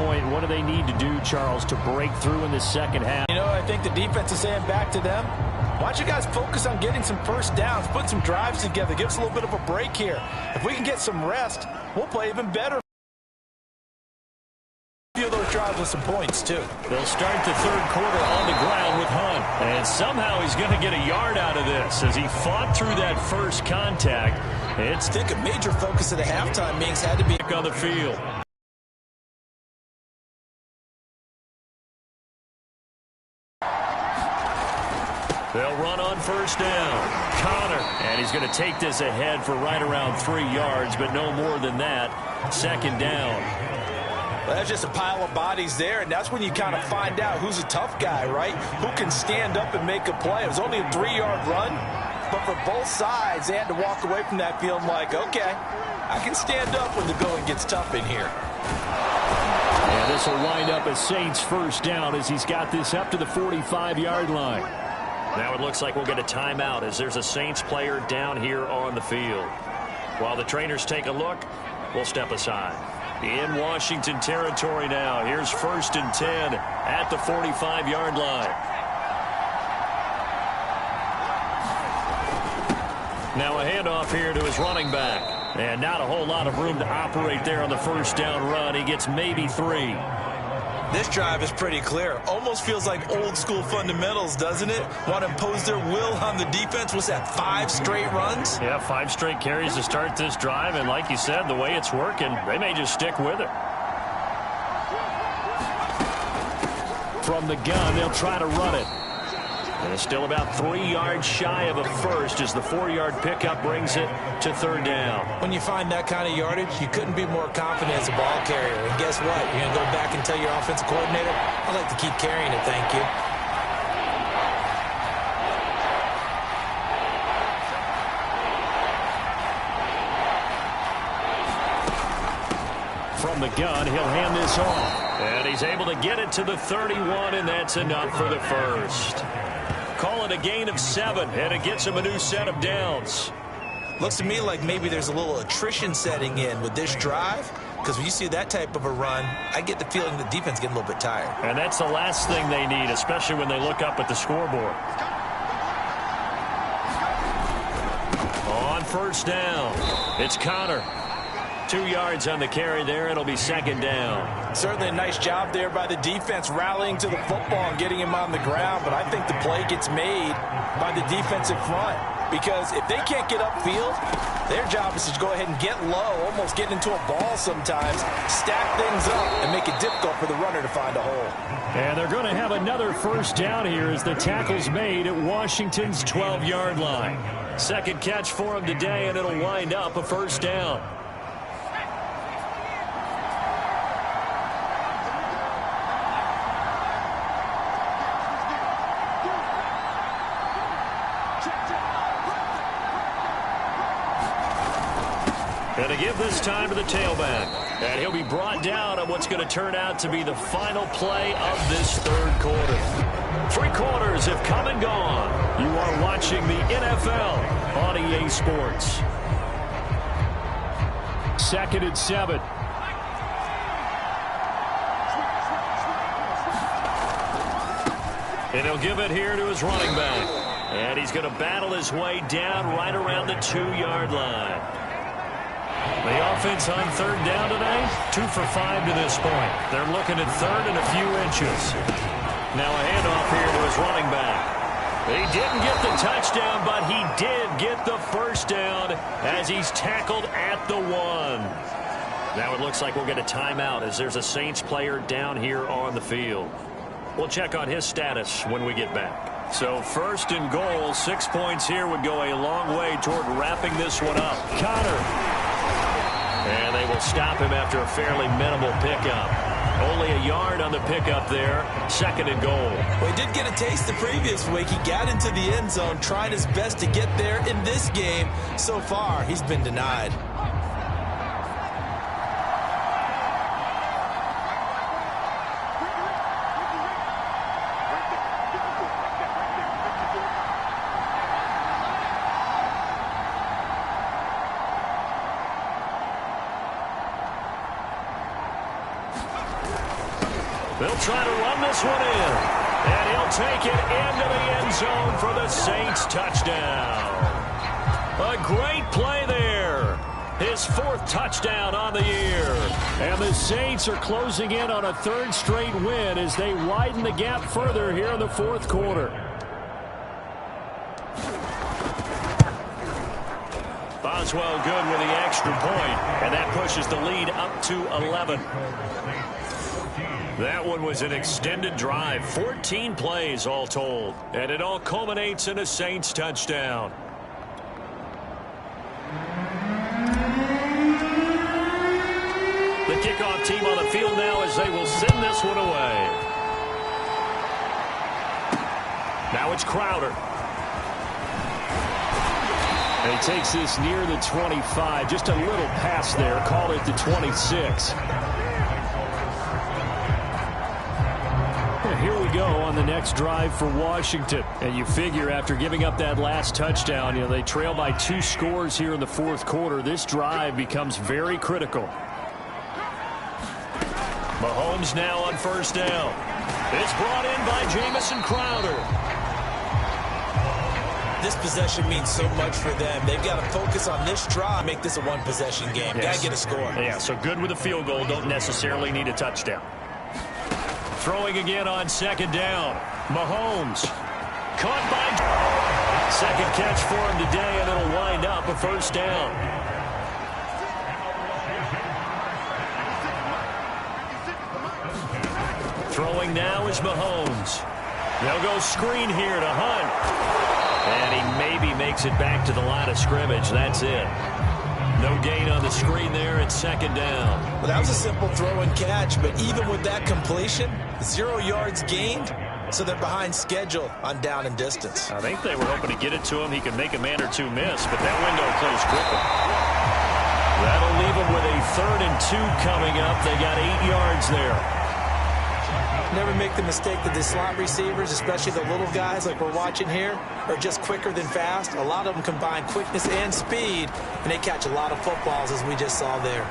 point, what do they need to do, Charles, to break through in the second half? You know, I think the defense is saying back to them, why don't you guys focus on getting some first downs, put some drives together, give us a little bit of a break here. If we can get some rest, we'll play even better. Those drives with some points, too. They'll start the third quarter on the ground with Hunt. And somehow he's going to get a yard out of this as he fought through that first contact. I think a major focus of the halftime meetings had to be on the field. They'll run on first down. Connor, and he's going to take this ahead for right around 3 yards, but no more than that. Second down. Well, that's just a pile of bodies there, and that's when you kind of find out who's a tough guy, right? Who can stand up and make a play. It was only a 3-yard run, but for both sides, they had to walk away from that feeling like, okay, I can stand up when the going gets tough in here. And this will wind up a Saints first down as he's got this up to the 45-yard line. Now it looks like we'll get a timeout as there's a Saints player down here on the field. While the trainers take a look, we'll step aside. In Washington territory now. Here's 1st and 10 at the 45-yard line. Now a handoff here to his running back. And not a whole lot of room to operate there on the first down run. He gets maybe 3. This drive is pretty clear. Almost feels like old school fundamentals, doesn't it? Want to impose their will on the defense. Was that 5 straight runs? Yeah, 5 straight carries to start this drive. And like you said, the way it's working, they may just stick with it. From the gun, they'll try to run it. And it's still about 3 yards shy of a first as the 4-yard pickup brings it to third down. When you find that kind of yardage, you couldn't be more confident as a ball carrier. And guess what? You're going to go back and tell your offensive coordinator, I'd like to keep carrying it, thank you. From the gun, he'll hand this off. And he's able to get it to the 31, and that's enough for the first. Call it a gain of 7, and it gets him a new set of downs. Looks to me like maybe there's a little attrition setting in with this drive, because when you see that type of a run, I get the feeling the defense getting a little bit tired. And that's the last thing they need, especially when they look up at the scoreboard. On first down, it's Connor. 2 yards on the carry there. It'll be second down. Certainly a nice job there by the defense rallying to the football and getting him on the ground, but I think the play gets made by the defensive front because if they can't get upfield, their job is to go ahead and get low, almost get into a ball sometimes, stack things up, and make it difficult for the runner to find a hole. And they're going to have another first down here as the tackle's made at Washington's 12-yard line. Second catch for him today, and it'll wind up a first down. And to give this time to the tailback. And he'll be brought down on what's going to turn out to be the final play of this third quarter. 3 quarters have come and gone. You are watching the NFL on EA Sports. 2nd and 7. And he'll give it here to his running back. And he's going to battle his way down right around the 2-yard line. The offense on third down today, 2 for 5 to this point. They're looking at third and a few inches. Now a handoff here to his running back. He didn't get the touchdown, but he did get the first down as he's tackled at the 1. Now it looks like we'll get a timeout as there's a Saints player down here on the field. We'll check on his status when we get back. So 1st and goal, 6 points here would go a long way toward wrapping this one up. Connor. And they will stop him after a fairly minimal pickup. Only a yard on the pickup there. 2nd and goal. Well, he did get a taste the previous week. He got into the end zone, tried his best to get there in this game. So far, he's been denied. They'll try to run this one in. And he'll take it into the end zone for the Saints touchdown. A great play there. His 4th touchdown on the year. And the Saints are closing in on a 3rd straight win as they widen the gap further here in the 4th quarter. Boswell good with the extra point, and that pushes the lead up to 11. That one was an extended drive, 14 plays all told, and it all culminates in a Saints touchdown. The kickoff team on the field now as they will send this one away. Now it's Crowder. And he takes this near the 25. Just a little pass there. Call it the 26. Here we go on the next drive for Washington. And you figure after giving up that last touchdown, they trail by 2 scores here in the 4th quarter. This drive becomes very critical. Mahomes now on 1st down. It's brought in by Jamison Crowder. This possession means so much for them. They've got to focus on this drive, make this a 1-possession game. Yes. Got to get a score. Yeah, so good with a field goal. Don't necessarily need a touchdown. Throwing again on 2nd down. Mahomes. Caught by... 2nd catch for him today, and it'll wind up a 1st down. Throwing now is Mahomes. They'll go screen here to Hunt. And he maybe makes it back to the line of scrimmage. That's it. No gain on the screen there at 2nd down. Well, that was a simple throw and catch, but even with that completion, 0 yards gained, so they're behind schedule on down and distance. I think they were hoping to get it to him. He could make a man or 2 miss, but that window closed quickly. That'll leave them with a 3rd and 2 coming up. They got 8 yards there. Never make the mistake that the slot receivers, especially the little guys like we're watching here, are just quicker than fast. A lot of them combine quickness and speed, and they catch a lot of footballs, as we just saw there.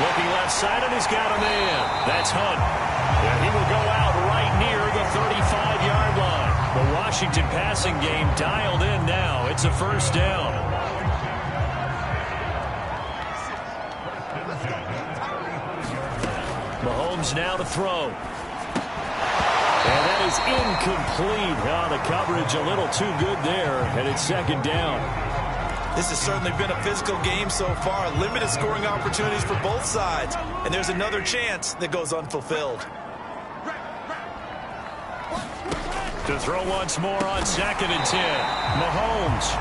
Looking left side, and he's got a man. That's Hunt. And he will go out right near the 35-yard line. The Washington passing game dialed in now. It's a 1st down. Mahomes now to throw. And that is incomplete. Oh, the coverage a little too good there, and it's 2nd down. This has certainly been a physical game so far. Limited scoring opportunities for both sides. And there's another chance that goes unfulfilled. To throw once more on 2nd and 10. Mahomes.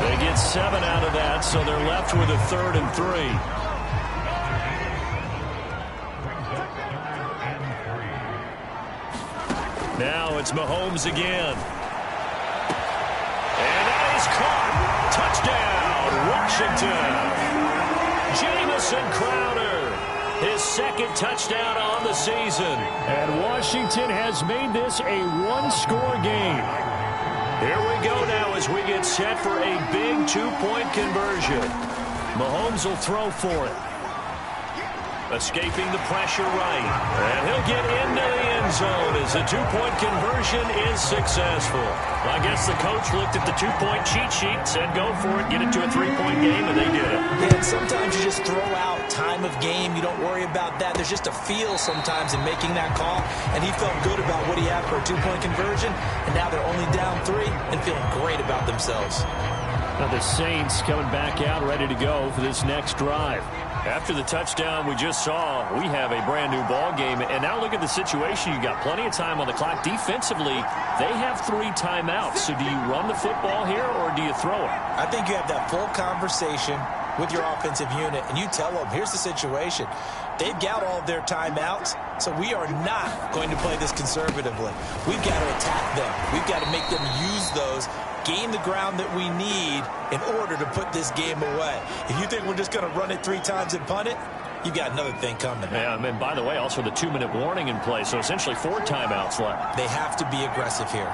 They get 7 out of that, so they're left with a 3rd and 3. Now it's Mahomes again. And that is caught. Touchdown, Washington. Jamison Crowder, his 2nd touchdown on the season. And Washington has made this a 1-score game. Here we go now as we get set for a big 2-point conversion. Mahomes will throw for it. Escaping the pressure right. And he'll get into the end zone as the 2-point conversion is successful. Well, I guess the coach looked at the 2-point cheat sheet, said go for it, get it to a 3-point game, and they did it. Yeah, and sometimes you just throw out time of game. You don't worry about that. There's just a feel sometimes in making that call, and he felt good about what he had for a 2-point conversion, and now they're only down 3 and feeling great about themselves. Now the Saints coming back out ready to go for this next drive. After the touchdown we just saw, we have a brand new ball game. And now look at the situation. You got plenty of time on the clock. Defensively, they have 3 timeouts. So do you run the football here or do you throw it? I think you have that full conversation with your offensive unit, and you tell them, here's the situation. They've got all of their timeouts, so we are not going to play this conservatively. We've got to attack them. We've got to make them use those, gain the ground that we need in order to put this game away. If you think we're just going to run it 3 times and punt it, you've got another thing coming. Yeah, and by the way, also the 2-minute warning in play, so essentially 4 timeouts left. They have to be aggressive here.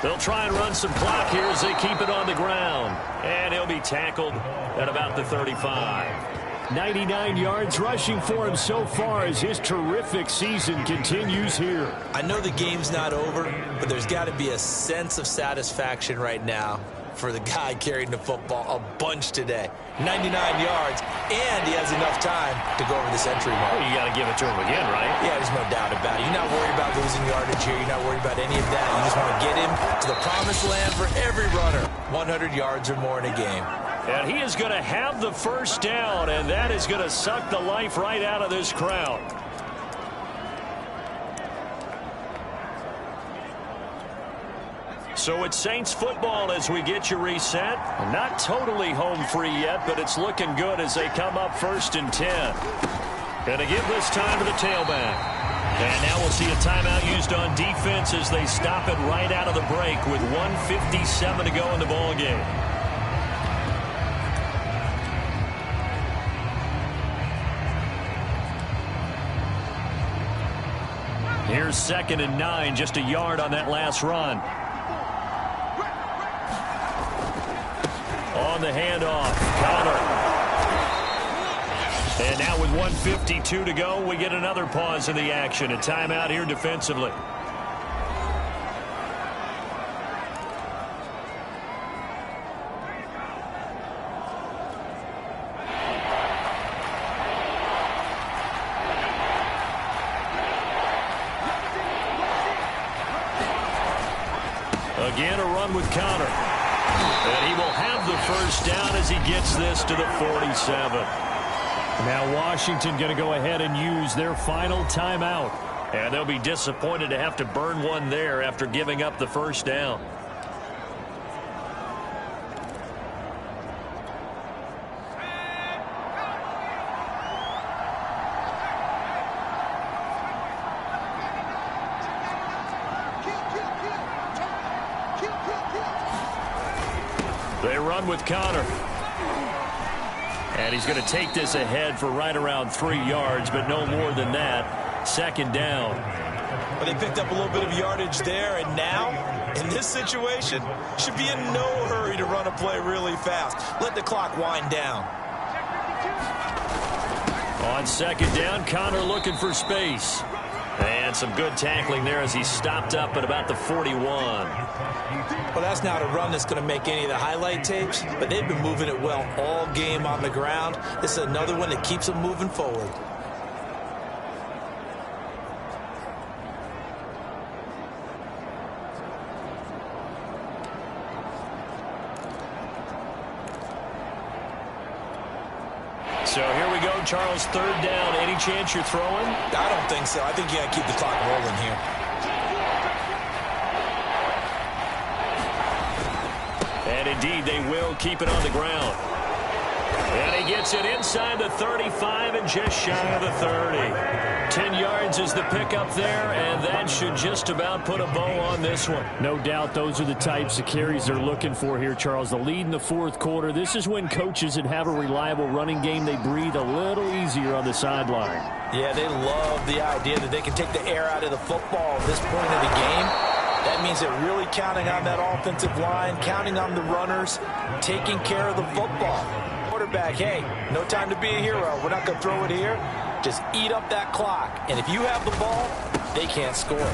They'll try and run some clock here as they keep it on the ground. And he'll be tackled at about the 35. 99 yards rushing for him so far as his terrific season continues here. I know the game's not over, but there's got to be a sense of satisfaction right now for the guy carrying the football a bunch today. 99 yards, and he has enough time to go over this entry mark. Well, you got to give it to him again, right? Yeah, there's no doubt about it. You're not worried about losing yardage here. You're not worried about any of that. You just want to get him to the promised land for every runner. 100 yards or more in a game. And he is going to have the first down, and that is going to suck the life right out of this crowd. So it's Saints football as we get you reset. Not totally home free yet, but it's looking good as they come up 1st and 10. Going to give this time to the tailback. And now we'll see a timeout used on defense as they stop it right out of the break with 1:57 to go in the ball game. Here's 2nd and 9, just a yard on that last run. On the handoff, Conner. And now with 1:52 to go, we get another pause in the action. A timeout here defensively. Again, a run with Conner. And he will have the first down as he gets this to the 47. Now Washington going to go ahead and use their final timeout. And they'll be disappointed to have to burn one there after giving up the first down. They run with Conner. And he's going to take this ahead for right around 3 yards, but no more than that. 2nd down. But they picked up a little bit of yardage there, and now, in this situation, should be in no hurry to run a play really fast. Let the clock wind down. On 2nd down, Conner looking for space. And some good tackling there as he stopped up at about the 41. Well, that's not a run that's going to make any of the highlight tapes, but they've been moving it well all game on the ground. This is another one that keeps them moving forward. So here we go, Charles, 3rd down. Any chance you're throwing? I don't think so. I think you got to keep the clock rolling here. And indeed, they will keep it on the ground. And he gets it inside the 35 and just shy of the 30. 10 yards is the pickup there, and that should just about put a bow on this one. No doubt those are the types of carries they're looking for here, Charles. The lead in the 4th quarter. This is when coaches that have a reliable running game, they breathe a little easier on the sideline. Yeah, they love the idea that they can take the air out of the football at this point of the game. That means they're really counting on that offensive line, counting on the runners, taking care of the football. Quarterback, hey, no time to be a hero. We're not going to throw it here. Just eat up that clock. And if you have the ball, they can't score.